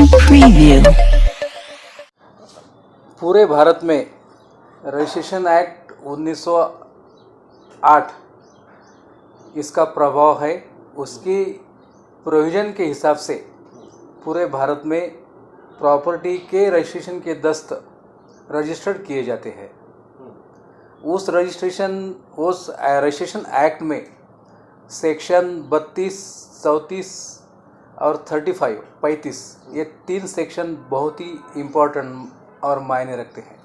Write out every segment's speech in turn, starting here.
Preview. पूरे भारत में registration act 1908 इसका प्रभाव है। उसकी प्रोविज़न के हिसाब से पूरे भारत में प्रॉपर्टी के रजिस्ट्रेशन के दस्त रजिस्टर्ड किए जाते हैं। उस रजिस्ट्रेशन एक्ट में सेक्शन 32, 34 और 35 ये 3 सेक्शन बहुत ही इम्पोर्टेंट और मायने रखते हैं।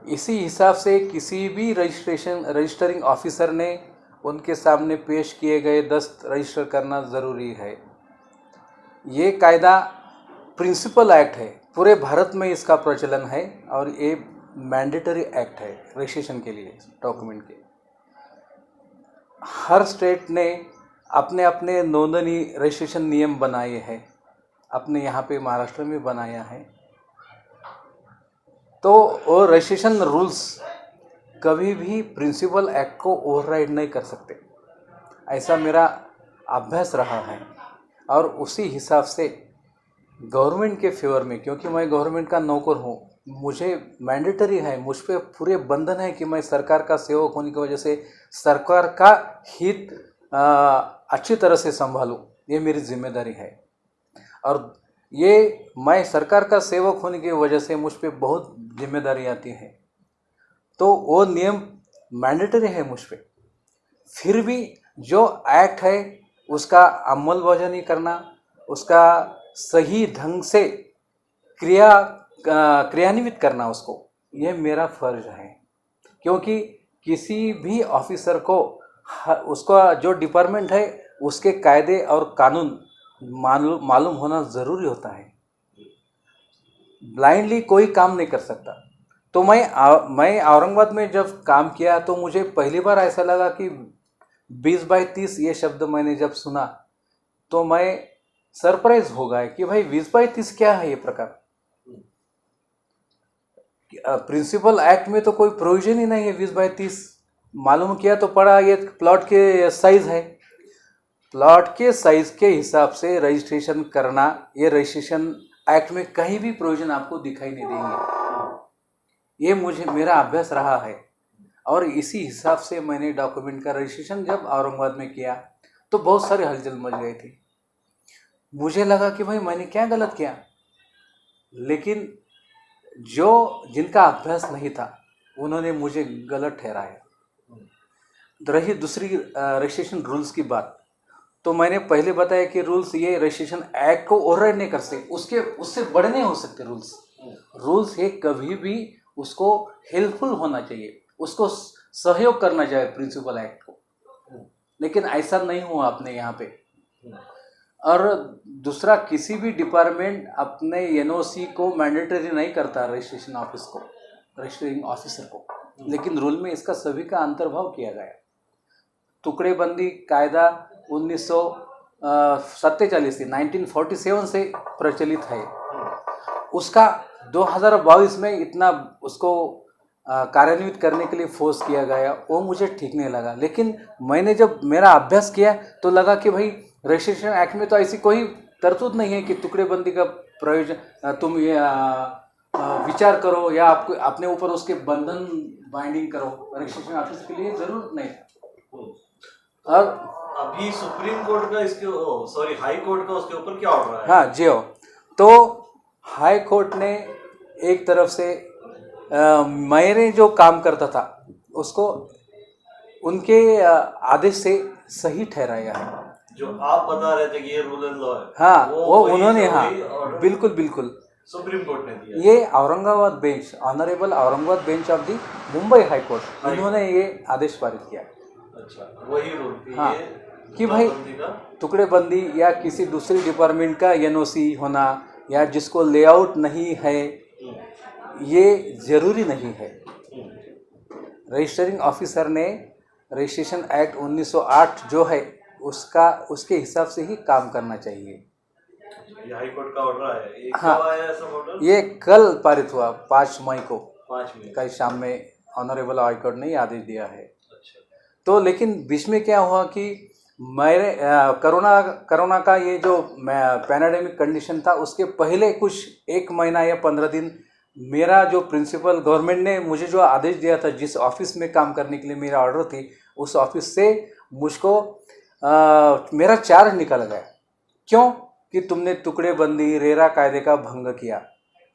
इसी हिसाब से किसी भी रजिस्टरिंग ऑफिसर ने उनके सामने पेश किए गए दस्त रजिस्टर करना ज़रूरी है। ये कायदा प्रिंसिपल एक्ट है, पूरे भारत में इसका प्रचलन है और ये मैंडेटरी एक्ट है रजिस्ट्रेशन के लिए डॉक्यूमेंट के। हर स्टेट ने अपने अपने नोंदनी रजिस्ट्रेशन नियम बनाए हैं। अपने यहाँ पे महाराष्ट्र में बनाया है। तो वो रजिस्ट्रेशन रूल्स कभी भी प्रिंसिपल एक्ट को ओवरराइड नहीं कर सकते, ऐसा मेरा अभ्यास रहा है। और उसी हिसाब से गवर्नमेंट के फेवर में, क्योंकि मैं गवर्नमेंट का नौकर हूँ, मुझे मैंडेटरी है, मुझ पे पूरे बंधन है कि मैं सरकार का सेवक होने की वजह से सरकार का हित अच्छी तरह से संभालूं। ये मेरी जिम्मेदारी है और ये मैं सरकार का सेवक होने की वजह से मुझ पे बहुत जिम्मेदारी आती है। तो वो नियम मैंडेटरी है मुझ पे। फिर भी जो एक्ट है उसका अमलबजानी करना, उसका सही ढंग से क्रियान्वित करना, उसको, ये मेरा फर्ज है। क्योंकि किसी भी ऑफिसर को उसका जो डिपार्टमेंट है उसके कायदे और कानून मालूम होना ज़रूरी होता है। ब्लाइंडली कोई काम नहीं कर सकता। तो मैं औरंगाबाद में जब काम किया तो मुझे पहली बार ऐसा लगा कि 20/30 ये शब्द मैंने जब सुना तो मैं सरप्राइज हो गया कि भाई 20/30 क्या है ये प्रकार। प्रिंसिपल एक्ट में तो कोई प्रोविजन ही नहीं है 20/30। मालूम किया तो पड़ा ये प्लॉट के साइज है। प्लॉट के साइज के हिसाब से रजिस्ट्रेशन करना, ये रजिस्ट्रेशन एक्ट में कहीं भी प्रोविजन आपको दिखाई नहीं देंगे। ये मेरा अभ्यास रहा है और इसी हिसाब से मैंने डॉक्यूमेंट का रजिस्ट्रेशन जब औरंगाबाद में किया तो बहुत सारे हलचल मच गए थे। मुझे लगा कि भाई मैंने क्या गलत किया, लेकिन जिनका अभ्यास नहीं था उन्होंने मुझे गलत ठहराया। रही दूसरी रजिस्ट्रेशन रूल्स की बात, तो मैंने पहले बताया कि रूल्स ये रजिस्ट्रेशन एक्ट को ओवरराइड नहीं कर सकते, उससे बड़े नहीं हो सकते रूल्स ये कभी भी उसको हेल्पफुल होना चाहिए, उसको सहयोग करना चाहिए प्रिंसिपल एक्ट को। लेकिन ऐसा नहीं हुआ अपने यहाँ पे। और दूसरा, किसी भी डिपार्टमेंट अपने एनओसी को मैंडेटरी नहीं करता रजिस्ट्रिंग ऑफिसर को, लेकिन रूल में इसका सभी का अंतर्भाव किया गया। टुकड़ेबंदी कायदा 1947 से प्रचलित है। उसका 2022 में इतना उसको कार्यान्वित करने के लिए फोर्स किया गया, वो मुझे ठीक नहीं लगा। लेकिन मैंने जब मेरा अभ्यास किया तो लगा कि भाई रजिस्ट्रेशन एक्ट में तो ऐसी कोई तरतूद नहीं है कि टुकड़ेबंदी का प्रयोजन तुम ये विचार करो या आपको अपने ऊपर उसके बंधन बाइंडिंग करो। रजिस्ट्रेशन ऑफिस के लिए जरूरत नहीं था। और अभी सुप्रीम कोर्ट का हाई कोर्ट का उसके ऊपर क्या ऑर्डर है? हाँ जी हो। तो हाई कोर्ट ने एक तरफ से मैंने जो काम करता था उसको उनके आदेश से सही ठहराया है। जो आप बता रहे थे कि ये रूल एंड लॉ है, हाँ, वो उन्होंने, हाँ बिल्कुल सुप्रीम कोर्ट ने दिया। ये Aurangabad bench, honourable Aurangabad bench of the Mumbai high court, उन्होंने ये आदेश पारित किया। अच्छा, वही रूल हाँ, कि भाई टुकड़ेबंदी या किसी दूसरी डिपार्टमेंट का एनओसी होना या जिसको लेआउट नहीं है, ये जरूरी नहीं है। रजिस्टरिंग ऑफिसर ने रजिस्ट्रेशन एक्ट 1908 जो है उसके हिसाब से ही काम करना चाहिए। ये हाई कोर्ट का ऑर्डर है। हाँ, कब आया ऐसा ऑर्डर? ये कल पारित हुआ 5 मई को। 5 मई कल शाम में ऑनरेबल हाई कोर्ट ने आदेश दिया है। अच्छा। तो लेकिन बीच में क्या हुआ कि मेरे कोरोना का ये जो पैराडेमिक कंडीशन था उसके पहले कुछ 1 महीना या 15 दिन मेरा जो प्रिंसिपल गवर्नमेंट ने मुझे जो आदेश दिया था, जिस ऑफिस में काम करने के लिए मेरा ऑर्डर थी, उस ऑफिस से मुझको मेरा चार्ज निकाला गया। क्यों? कि तुमने टुकड़े बंदी रेरा कायदे का भंग किया।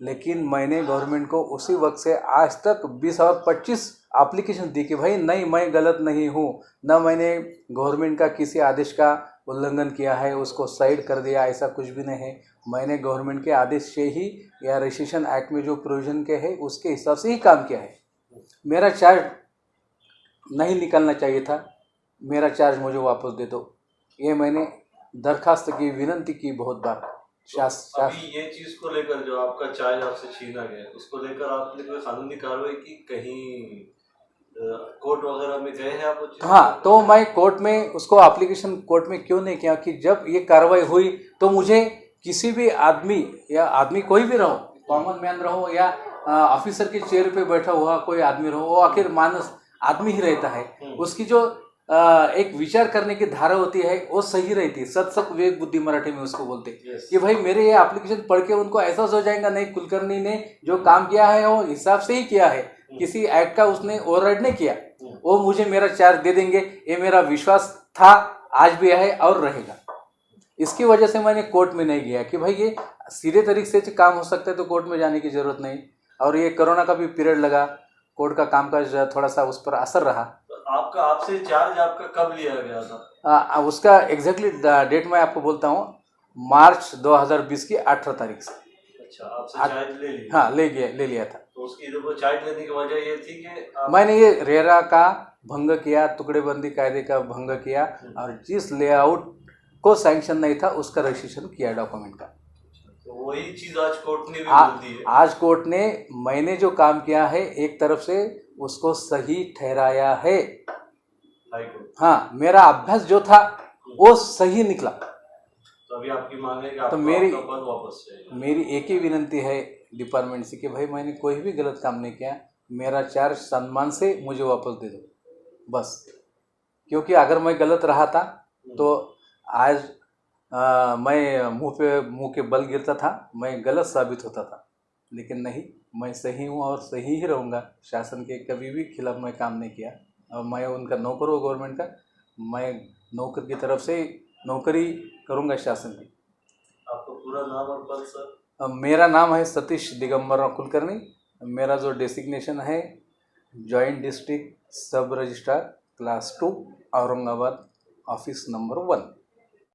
लेकिन मैंने गवर्नमेंट को उसी वक्त से आज तक 20 और 25 एप्लीकेशन दी कि भाई नहीं, मैं गलत नहीं हूँ, न मैंने गवर्नमेंट का किसी आदेश का उल्लंघन किया है, उसको साइड कर दिया, ऐसा कुछ भी नहीं है। मैंने गवर्नमेंट के आदेश से ही या रजिस्ट्रेशन एक्ट में जो प्रोविजन के है उसके हिसाब से ही काम किया है। मेरा चार्ज नहीं निकलना चाहिए था, मेरा चार्ज मुझे वापस दे दो, ये मैंने दरखास्त की, विनती की बहुत बार। अभी ये चीज को लेकर जो आपका चार्ज आपसे छीना गया, उसको लेकर आपने कोई कानूनी कार्रवाई की? कहीं कोर्ट वगैरह में गए हैं आप? हाँ, तो मैं कोर्ट में उसको एप्लीकेशन कोर्ट में क्यों नहीं किया कि जब ये कार्रवाई हुई तो मुझे किसी भी आदमी, या आदमी कोई भी रहो, कॉमन मैन रहो या ऑफिसर के चेयर पे बैठा हुआ कोई आदमी रहो, वो आखिर मानस आदमी ही रहता है। उसकी जो एक विचार करने की धारा होती है वो सही रहती है। सत्सक विवेक बुद्धि मराठी में उसको बोलते हैं कि भाई मेरे ये एप्लीकेशन पढ़ के उनको एहसास हो जाएगा, नहीं कुलकर्णी ने जो काम किया है वो हिसाब से ही किया है, किसी एक्ट का उसने ओवरराइड नहीं किया, वो मुझे मेरा चार्ज दे देंगे, ये मेरा विश्वास था, आज भी है और रहेगा। इसकी वजह से मैंने कोर्ट में नहीं गया कि भाई ये सीधे तरीके से काम हो सकता है तो कोर्ट में जाने की जरूरत नहीं। और ये कोरोना का भी पीरियड लगा, कोर्ट का कामकाज थोड़ा सा उस पर असर रहा। आपका आपसे चार्ज आपका कब लिया गया था? उसका एग्जैक्टली डेट मैं आपको बोलता हूँ, मार्च 2020 की 18 तारीख से। अच्छा, आपसे चार्ज ले लिया? हाँ, ले लिया था। तो उसकी जो चार्ज लेने की वजह ये थी कि मैंने ये रेरा का भंग किया, टुकड़ेबंदी कायदे का भंग किया, और जिस लेआउट को सैंक्शन नहीं था उसका रजिस्ट्रेशन किया डॉक्यूमेंट का। तो वही चीज आज कोर्ट ने भी बोल दी है। आज कोर्ट ने मैंने जो काम किया है एक तरफ से उसको सही ठहराया है। हाँ, मेरा अभ्यास जो था वो सही निकला। तो अभी आपकी मांग है कि तो आपका पद वापस चाहिए। मेरी एक ही विनती है डिपार्टमेंट से कि भाई मैंने कोई भी गलत काम नहीं किया, मेरा चार्ज सम्मान से मुझे वापस दे दो बस। क्योंकि अगर मैं गलत रहा था तो आज मैं मुंह के बल गिरता था, मैं गलत साबित होता था। लेकिन नहीं, मैं सही हूँ और सही ही रहूँगा। शासन के कभी भी खिलाफ मैं काम नहीं किया, और मैं उनका नौकर हूँ गवर्नमेंट का। मैं नौकर की तरफ से नौकरी करूँगा शासन की। आपका पूरा नाम और पद सर? मेरा नाम है सतीश दिगंबर कुलकर्णी। मेरा जो डेसिग्नेशन है जॉइंट डिस्ट्रिक्ट सब registrar class 2 Aurangabad, office number 1।